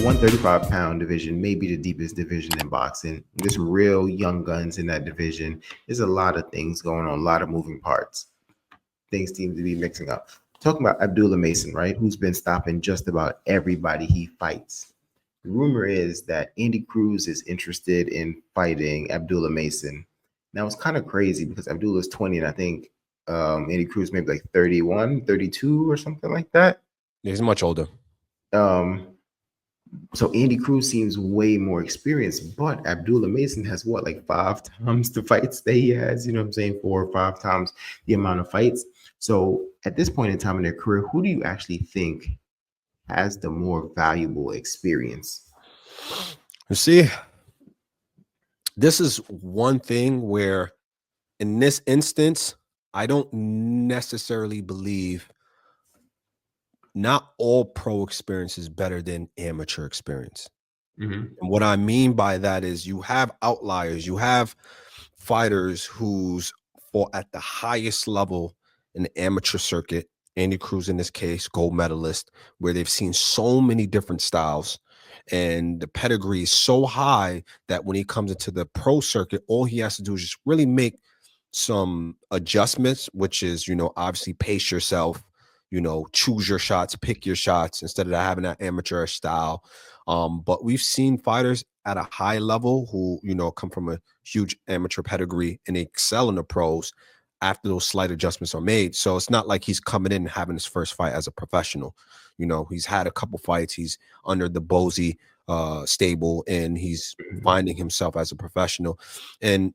135-pound division may be the deepest division in boxing. There's some real young guns in that division. There's a lot of things going on, a lot of moving parts. Things seem to be mixing up. Talking about Abdullah Mason, right? Who's been stopping just about everybody he fights. The rumor is that Andy Cruz is interested in fighting Abdullah Mason. Now, it's kind of crazy because Abdullah's 20, and I think Andy Cruz maybe like 31, 32 or something like that. Yeah, he's much older. So Andy Cruz seems way more experienced, but Abdullah Mason has what, like 5 times the fights that he has? You know what I'm saying? 4 or 5 times the amount of fights. So at this point in time in their career, who do you actually think has the more valuable experience? You see, this is one thing where in this instance, I don't necessarily believe not all pro experience is better than amateur experience. And what I mean by that is you have outliers. You have fighters who's fought at the highest level in the amateur circuit. Andy Cruz, in this case, gold medalist, where they've seen so many different styles. And the pedigree is so high that when he comes into the pro circuit, all he has to do is just really make some adjustments, which is, obviously pace yourself, choose your shots, pick your shots instead of having that amateur style. But we've seen fighters at a high level who, come from a huge amateur pedigree and they excel in the pros after those slight adjustments are made. So it's not like he's coming in and having his first fight as a professional. He's had a couple fights. He's under the Bozy stable and he's finding himself as a professional. And,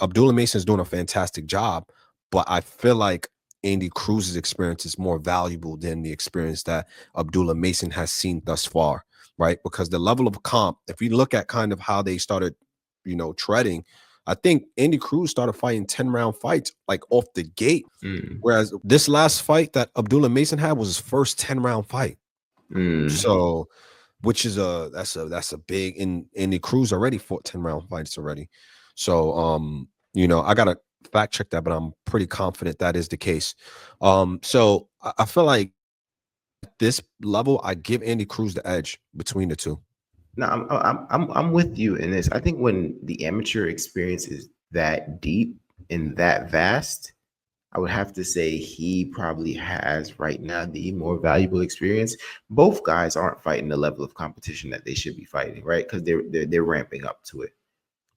Abdullah Mason is doing a fantastic job, but I feel like Andy Cruz's experience is more valuable than the experience that Abdullah Mason has seen thus far, right? Because the level of comp, if you look at kind of how they started, treading, I think Andy Cruz started fighting 10-round fights like off the gate. Whereas this last fight that Abdullah Mason had was his first 10-round fight. So, which is that's a big, and Andy Cruz already fought 10-round fights already. So, I gotta fact check that, but I'm pretty confident that is the case. So I feel like at this level, I give Andy Cruz the edge between the two. No, I'm with you in this. I think when the amateur experience is that deep and that vast, I would have to say he probably has right now the more valuable experience. Both guys aren't fighting the level of competition that they should be fighting, right? Because they're ramping up to it.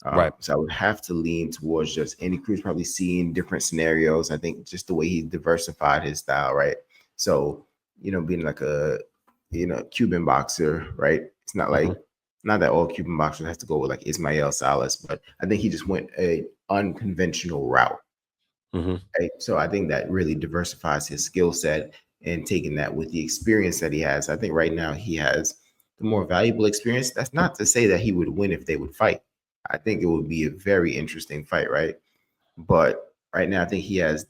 Right. So I would have to lean towards just Andy Cruz probably seeing different scenarios. I think just the way he diversified his style, right? So, being like a, Cuban boxer, right? It's not like, not that all Cuban boxers have to go with like Ismael Salas, but I think he just went a unconventional route. Right? So I think that really diversifies his skill set and taking that with the experience that he has. I think right now he has the more valuable experience. That's not to say that he would win if they would fight. I think it would be a very interesting fight, right? But right now, I think he has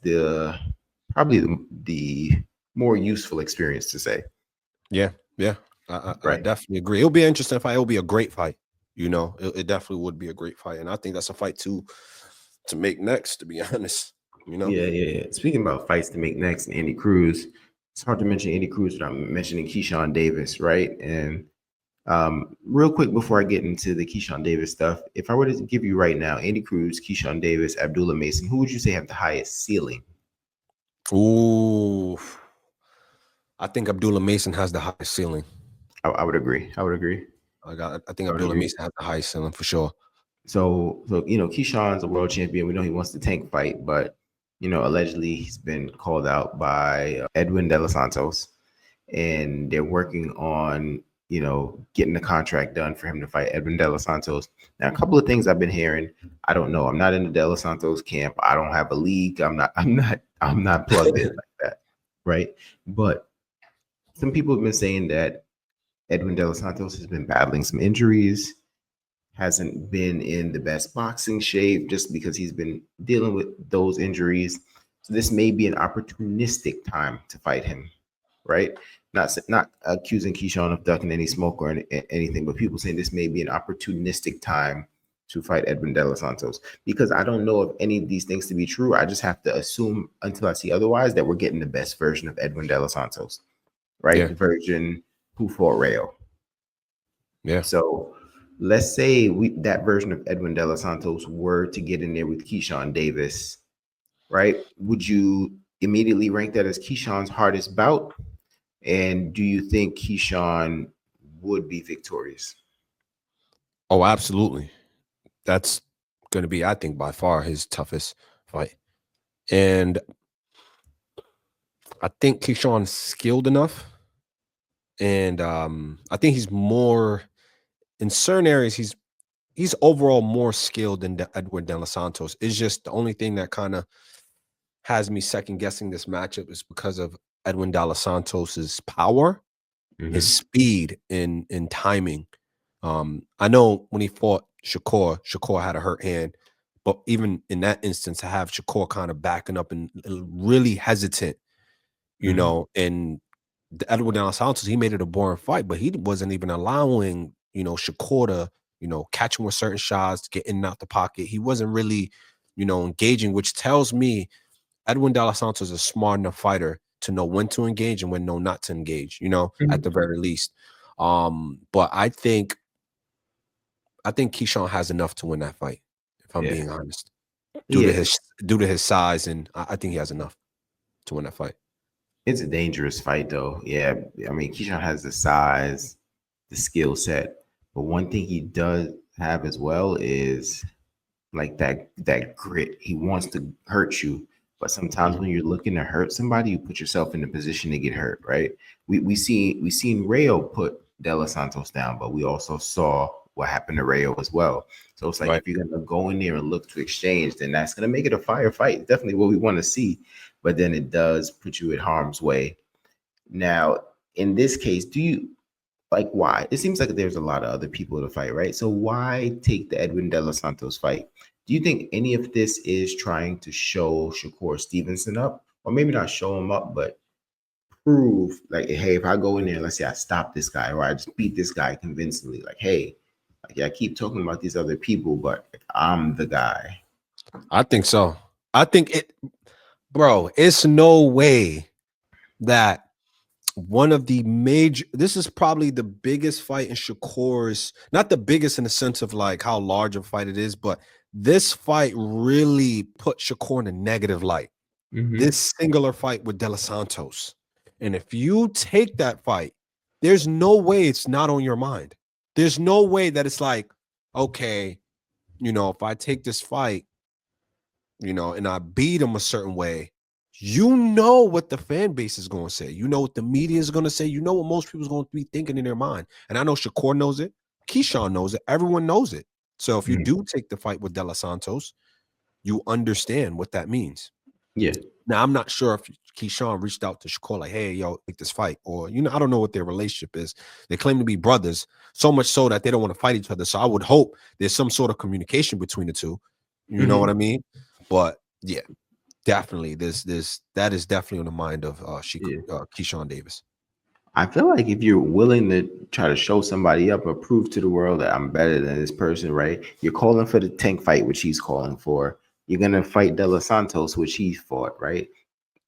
probably the more useful experience to say. Yeah. I definitely agree. It'll be an interesting fight. It'll be a great fight. It definitely would be a great fight, and I think that's a fight to make next. To be honest, Yeah. Speaking about fights to make next, and Andy Cruz, it's hard to mention Andy Cruz without mentioning Keyshawn Davis, right? And real quick before I get into the Keyshawn Davis stuff, if I were to give you right now, Andy Cruz, Keyshawn Davis, Abdullah Mason, who would you say have the highest ceiling? Ooh, I think Abdullah Mason has the highest ceiling. I would agree. I think Abdullah Mason has the highest ceiling for sure. So Keyshawn's a world champion. We know he wants the tank fight, but allegedly he's been called out by Edwin Delos Santos, and they're working on getting the contract done for him to fight Edwin Delos Santos. Now, a couple of things I've been hearing. I don't know. I'm not in the Delos Santos camp. I don't have a league. I'm not plugged in like that, right? But some people have been saying that Edwin Delos Santos has been battling some injuries, hasn't been in the best boxing shape just because he's been dealing with those injuries. So this may be an opportunistic time to fight him, right? Not accusing Keyshawn of ducking any smoke or anything, but people saying this may be an opportunistic time to fight Edwin Delos Santos, because I don't know if any of these things to be true. I just have to assume until I see otherwise that we're getting the best version of Edwin Delos Santos, right? Yeah. The version who fought Rayo. Yeah. So let's say that version of Edwin De Los Santos were to get in there with Keyshawn Davis, right? Would you immediately rank that as Keyshawn's hardest bout? And do you think Keyshawn would be victorious? Oh, absolutely. That's going to be, I think, by far his toughest fight. And I think Keyshawn's skilled enough. And I think he's more in certain areas. He's overall more skilled than Edward De Los Santos. It's just the only thing that kind of has me second guessing this matchup is because of Edwin De Los Santos's power, his Mm-hmm. speed, and timing. I know when he fought Shakur had a hurt hand, but even in that instance, I have Shakur kind of backing up and really hesitant, Mm-hmm. and the Edwin De Los Santos, he made it a boring fight, but he wasn't even allowing, Shakur to, catch him with certain shots, get in and out the pocket. He wasn't really, engaging, which tells me Edwin De Los Santos is a smart enough fighter to know when to engage and when no not to engage, at the very least. But I think Keyshawn has enough to win that fight, if I'm Yeah. being honest. Due to Yeah. his size, and I think he has enough to win that fight. It's a dangerous fight, though. Yeah. I mean, Keyshawn has the size, the skill set. But one thing he does have as well is like that grit. He wants to hurt you, but sometimes Mhm. when you're looking to hurt somebody, you put yourself in a position to get hurt, right? We seen Rayo put De Los Santos down, but we also saw what happened to Rayo as well. So it's like Right. if you're gonna go in there and look to exchange, then that's gonna make it a fire fight. Definitely what we want to see, but then it does put you at harm's way. Now, in this case, do you like why? It seems like there's a lot of other people to fight, right? So why take the Edwin De Los Santos fight? Do you think any of this is trying to show Shakur Stevenson up, or maybe not show him up, but prove like, hey, if I go in there, let's say I stop this guy or I just beat this guy convincingly, like, hey, like yeah, I keep talking about these other people, but I'm the guy. I think so. I think bro, it's no way that one of the major, this is probably the biggest fight in Shakur's, not the biggest in the sense of like how large a fight it is, but this fight really put Shakur in a negative light. Mm-hmm. This singular fight with De Los Santos. And if you take that fight, there's no way it's not on your mind. There's no way that it's like, okay, if I take this fight, and I beat him a certain way, you know what the fan base is going to say. You know what the media is going to say. You know what most people's going to be thinking in their mind. And I know Shakur knows it. Keyshawn knows it. Everyone knows it. So if you Mm-hmm. do take the fight with De Los Santos, you understand what that means. Yeah. Now, I'm not sure if Keyshawn reached out to Shakur like, hey, yo, take this fight. Or, I don't know what their relationship is. They claim to be brothers, so much so that they don't want to fight each other. So I would hope there's some sort of communication between the two. You know what Mm-hmm. I mean? But yeah, definitely. That is definitely on the mind of Yeah. Keyshawn Davis. I feel like if you're willing to try to show somebody up or prove to the world that I'm better than this person, right? You're calling for the tank fight, which he's calling for. You're gonna fight De Los Santos, which he fought, right?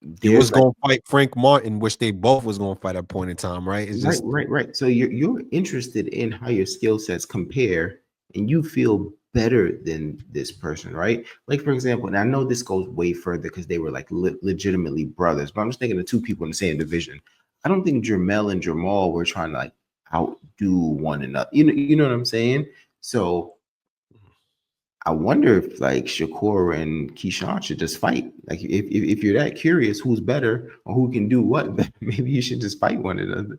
He was There's like going to fight Frank Martin, which they both was going to fight at a point in time, right? It's right, just right, right. So you're interested in how your skill sets compare, and you feel better than this person, right? Like for example, and I know this goes way further because they were like legitimately brothers, but I'm just thinking of two people in the same division. I don't think Jermel and Jamal were trying to like outdo one another. You know what I'm saying? So I wonder if like Shakur and Keyshawn should just fight. Like if you're that curious, who's better or who can do what, maybe you should just fight one another.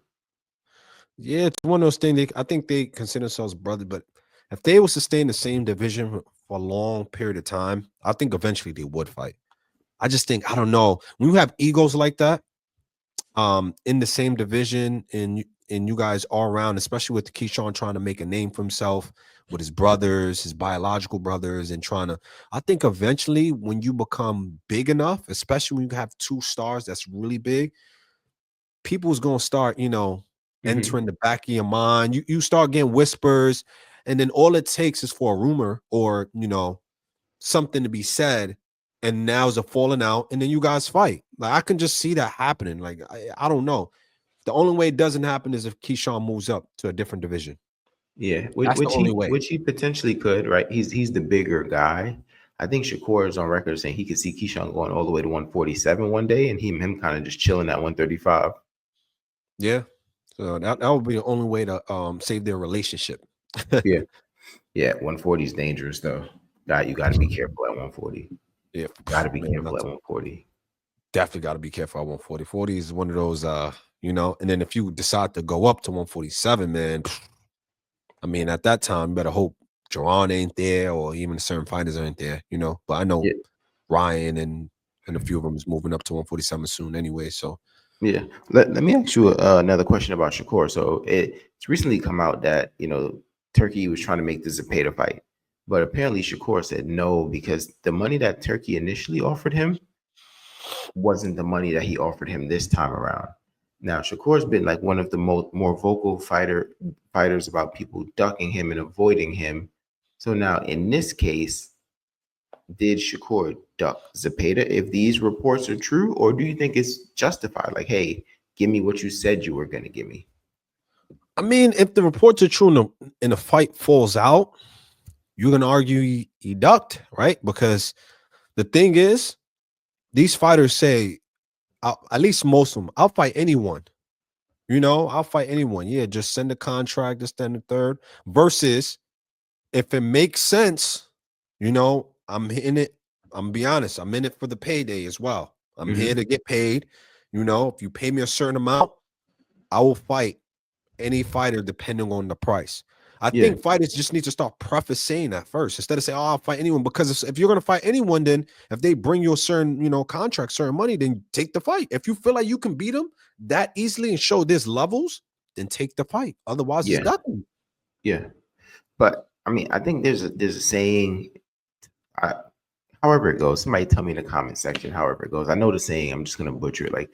yeah, it's one of those things. I think they consider themselves brothers, but if they was to stay in the same division for a long period of time, I think eventually they would fight. I just think I don't know when you have egos like that, in the same division, and you guys all around, especially with Keyshawn trying to make a name for himself with his brothers, his biological brothers, and trying to. I think eventually when you become big enough, especially when you have two stars that's really big, people's gonna start, Mm-hmm. entering the back of your mind. You start getting whispers, and then all it takes is for a rumor or something to be said, and now's a falling out, and then you guys fight. Like I can just see that happening. Like I don't know. The only way it doesn't happen is if Keyshawn moves up to a different division. Yeah, That's the only way. which he potentially could, right? He's the bigger guy. I think Shakur is on record saying he could see Keyshawn going all the way to 147 one day, and him kind of just chilling at 135. Yeah. So that would be the only way to save their relationship. Yeah, yeah. 140 is dangerous though. You got to be careful at 140. Yeah, Got to be man, careful at 140. definitely got to be careful at 140. 40 is one of those, and then if you decide to go up to 147, man, I mean, at that time, you better hope Jerron ain't there or even certain fighters aren't there, But I know Yeah, Ryan and a few of them is moving up to 147 soon anyway. So yeah. Let me ask you another question about Shakur. So it's recently come out that Turkey was trying to make the Zepeda fight, but apparently Shakur said no because the money that Turkey initially offered him wasn't the money that he offered him this time around. Now Shakur's been like one of the more vocal fighters about people ducking him and avoiding him. So now in this case, did Shakur duck Zepeda if these reports are true, or do you think it's justified? Like, hey, give me what you said you were going to give me. I mean, if the reports are true and the fight falls out, you're gonna argue he ducked, right? Because the thing is, these fighters say, at least most of them, I'll fight anyone. I'll fight anyone. Yeah, just send a contract, just send a third. Versus if it makes sense, I'm in it. I'm be honest, I'm in it for the payday as well. I'm here to get paid. If you pay me a certain amount, I will fight any fighter depending on the price. I Yeah, think fighters just need to start preface saying that first instead of saying, "Oh, I'll fight anyone." Because if you're going to fight anyone, then if they bring you a certain, contract, certain money, then take the fight. If you feel like you can beat them that easily and show there's levels, then take the fight. Otherwise, it's yeah, nothing. yeah. But I mean, I think there's a saying. I, However it goes, somebody tell me in the comment section. However it goes, I know the saying. I'm just gonna butcher it. Like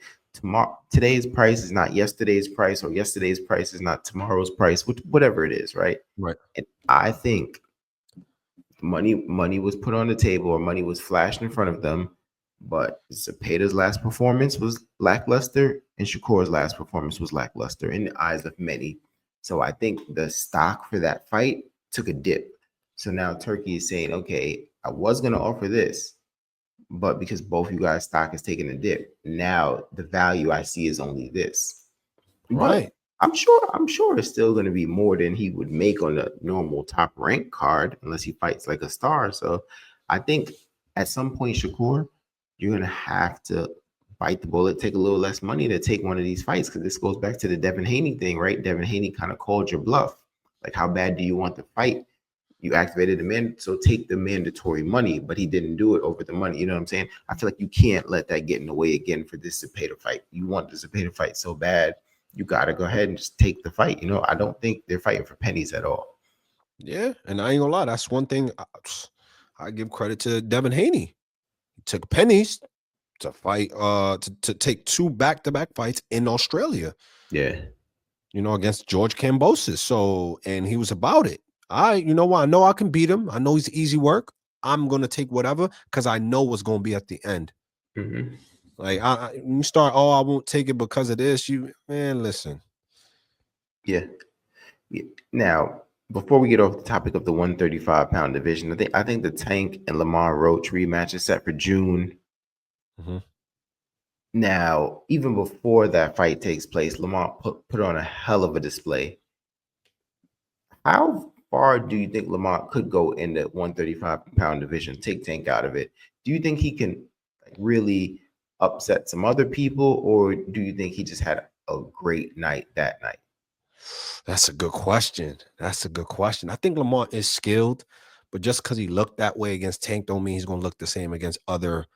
today's price is not yesterday's price, or yesterday's price is not tomorrow's price. Whatever it is, right? Right. And I think money was put on the table, or money was flashed in front of them. But Zepeda's last performance was lackluster, and Shakur's last performance was lackluster in the eyes of many. So I think the stock for that fight took a dip. So now Turkey is saying, okay, I was going to offer this, but because both you guys' stock is taking a dip, now the value I see is only this. But Right. I'm sure it's still going to be more than he would make on a normal top rank card unless he fights like a star. So I think at some point, Shakur, you're going to have to bite the bullet, take a little less money to take one of these fights, because this goes back to the Devin Haney thing, right? Devin Haney kind of called your bluff. Like, how bad do you want the fight? You activated the man, so take the mandatory money, but he didn't do it over the money. You know what I'm saying? I feel like you can't let that get in the way again for this Zepeda fight. You want the Zepeda fight so bad, you got to go ahead and just take the fight. I don't think they're fighting for pennies at all. Yeah, and I ain't gonna lie. That's one thing I give credit to Devin Haney. He took pennies to fight, to take 2 back-to-back fights in Australia. Yeah. Against George Kambosos. So, and he was about it. You know what? I know I can beat him. I know he's easy work. I'm gonna take whatever because I know what's gonna be at the end. Mm-hmm. Like you start, oh, I won't take it because of this. Man, listen. Yeah. Yeah. Now, before we get off the topic of the 135-pound division, I think the Tank and Lamont Roach rematch is set for June. Mm-hmm. Now, even before that fight takes place, Lamont put on a hell of a display. How far do you think Lamont could go in the 135-pound division? Take Tank out of it. Do you think he can really upset some other people, or do you think he just had a great night that night? That's a good question. I think Lamont is skilled, but just because he looked that way against Tank don't mean he's gonna look the same against other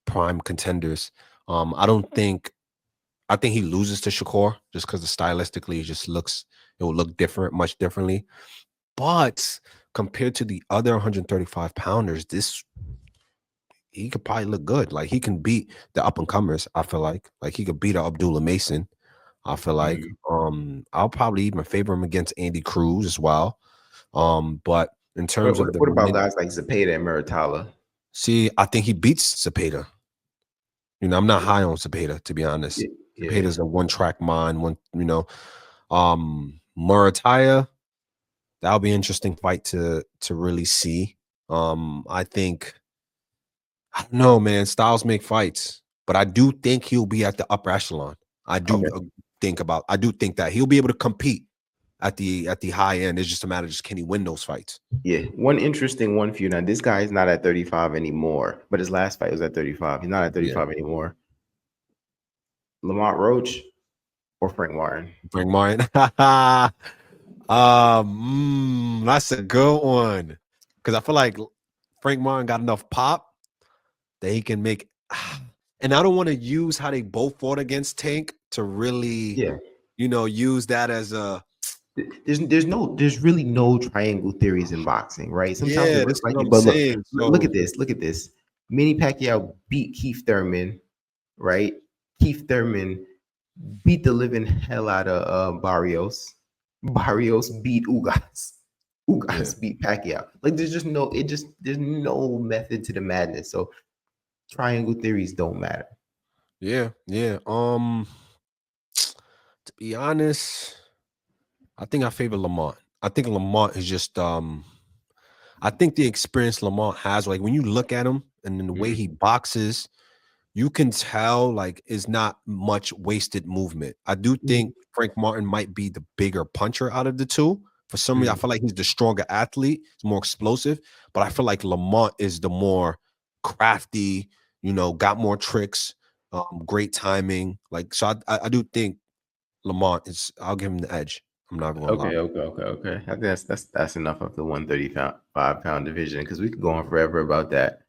prime contenders. I think he loses to Shakur just because stylistically it will look different, much differently. But compared to the other 135 pounders, he could probably look good. Like he can beat the up and comers. I feel like he could beat Abdullah Mason. I feel like Mhm. I'll probably even favor him against Andy Cruz as well. But in What, terms what, of the what about guys like Zepeda and Muratalla? see, I think he beats Zepeda. I'm not high on Zepeda, to be honest. Yeah, yeah, Zepeda's a one-track mind, Murataya. That'll be an interesting fight to really see. I don't know, man. Styles make fights, but I do think he'll be at the upper echelon. I do Okay. I do think that he'll be able to compete at the high end. It's just a matter of just can he win those fights. Yeah. One interesting one for you. Now, this guy is not at 35 anymore, but his last fight was at 35. He's not at Yeah. 35 anymore. Lamont Roach or Frank Martin? Bring Martin. That's a good one. Because I feel like Frank Martin got enough pop that he can make. And I don't want to use how they both fought against Tank to really, Yeah. use that as a There's really no triangle theories in boxing, right? Sometimes it yeah. looks That's like what it, I'm but look, saying. look at So this. Look at this. Manny Pacquiao beat Keith Thurman, right? Keith Thurman beat the living hell out of Barrios. Barrios beat Ugas. yeah, Ugas beat Pacquiao. Like there's no method to the madness. So triangle theories don't matter. yeah. To be honest, I think I favor Lamont. I think Lamont is just I think the experience Lamont has, like when you look at him and then the way Mhm. he boxes, you can tell like is not much wasted movement. I do think Frank Martin might be the bigger puncher out of the two. For some reason, I Mhm. feel like he's the stronger athlete, he's more explosive, but I feel like Lamont is the more crafty, got more tricks, great timing. Like, so I do think Lamont is, I'll give him the edge. I'm not even gonna lie. Okay. I think that's enough of the 135 pound division because we could go on forever about that.